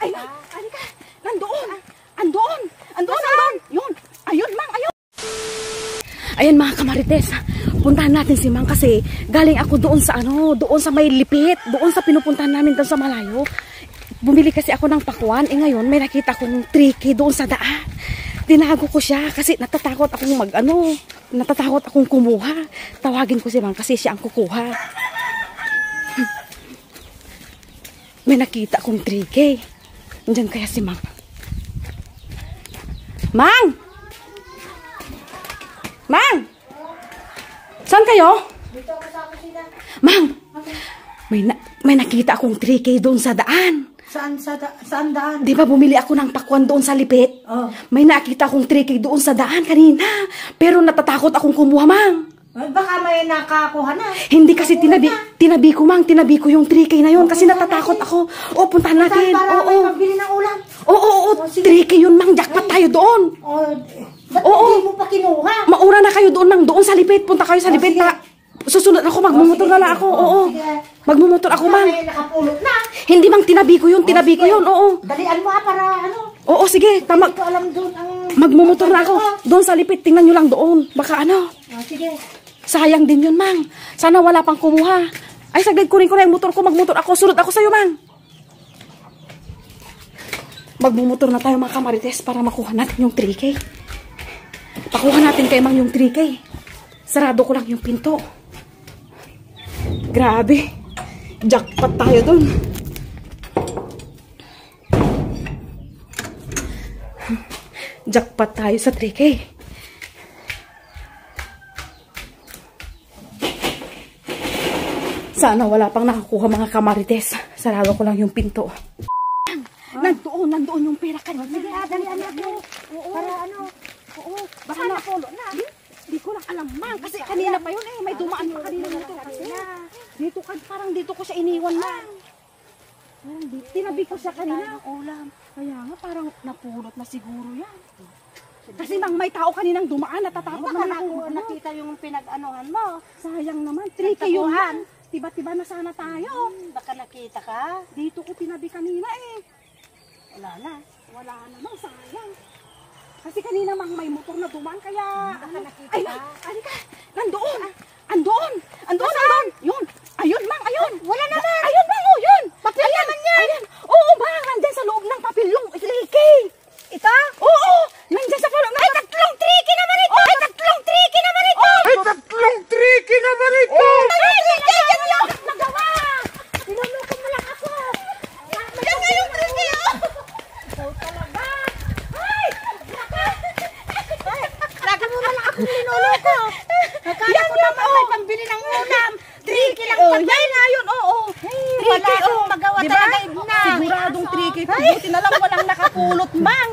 Ayun, halika. Nandoon. Andoon. Andoon. Yun. Ayun, Mang. Ayun. Ayan mga kamarites. Puntahan natin si Mang kasi galing ako doon sa doon sa may lipit. Doon sa pinupuntahan namin doon sa malayo. Bumili kasi ako ng pakwan. Ngayon may nakita akong tricky doon sa daan. Tinago ko siya kasi natatakot akong natatakot akong kumuha. Tawagin ko si Mang kasi siya ang kukuha. May nakita akong 3K. Nandiyan kaya si Mang. Mang! Mang! Saan kayo? Dito ako sa kusina. Mang! May nakita akong 3K doon sa daan. Saan daan? Di ba bumili ako ng pakwan doon sa lipit? Oh. May nakita akong 3K doon sa daan kanina. Pero natatakot akong kumuha, Mang. Baka may nakakuha na. Hindi kasi tinabi ko, Mang. Tinabi ko yung 3K na yun kasi natatakot ako. O, puntahan natin. Para may pambili ng ulam. Oo. 3K yun, Mang. Jackpot tayo doon. Ba't hindi mo pa kinuha? Maura na kayo doon, Mang. Doon sa lipit. Punta kayo sa lipit. Susunod ako. Magmumotor na lang ako. Oo. Magmumotor ako, Mang. May nakapulot na. Hindi, Mang. Tinabi ko yun. Oo. Dalian mo para Oo, sige. Hindi ko alam doon ang... Magmumotor na ako. Doon sa lipit. Tingnan nyo lang doon. Baka sige. Sayang din yun, Mang. Sana wala pang kumuha. Ay, saglit, kunin ko na yung motor ko. Magmotor ako. Sunod ako sa'yo, Mang. Magmumotor na tayo, mga kamarites, para makuha natin yung 3K. Pakuha natin kay Mang yung 3K. Sarado ko lang yung pinto. Grabe. Jackpot tayo dun. Jackpot tayo sa 3K. Sana wala pang nakakuha, mga kamarites. Sarado ko lang yung pinto. Nandoon yung pera kanina. Sige, dalian mo. Para Oo, baka napulo na. Hindi ko lang alam, Mang. Kasi kanina pa yun may dumaan pa kanina dito. Parang dito ko siya iniwan, Mang. Parang dito. Tinabi ko siya kanina. Ulam. Kaya nga, parang napulot na siguro yan. Kasi Mang, may tao kaninang dumaan. Natatakot naman ako. Nakita yung pinag-anuhan mo. Sayang naman. Tricky yun, Mang. Tiba-tiba na sana tayo. Baka nakita ka. Dito ko tinabi kanina Wala na. Wala namang sayang. Kasi kanina, Mang, may motor na dumaan kaya... Baka nakita Ay, ka. alika. Nandoon. Andun. Yun. Ayun, Mang, ayun. Wala naman. Ayun, Mang, yun. Papel naman yan. Ayan. Oo, Mang, nandyan sa loob ng papel yung 3K. Ito? Oo, nandyan sa loob ng... Ay, tatlong tricky naman ito. Ay, tatlong tricky naman ito. Magawa. Niloloko mo lang ako. Yan nga yung tricky, Ikaw talaga. Ay! Lagi mo na lang ako niloloko. Nakala ko naman may pambili ng ulam. Tricky lang pa. Yan nga yun, oo. Wala akong magawa talaga, Ibna. Siguradong 3K. Buti na lang walang nakapulot, Mang.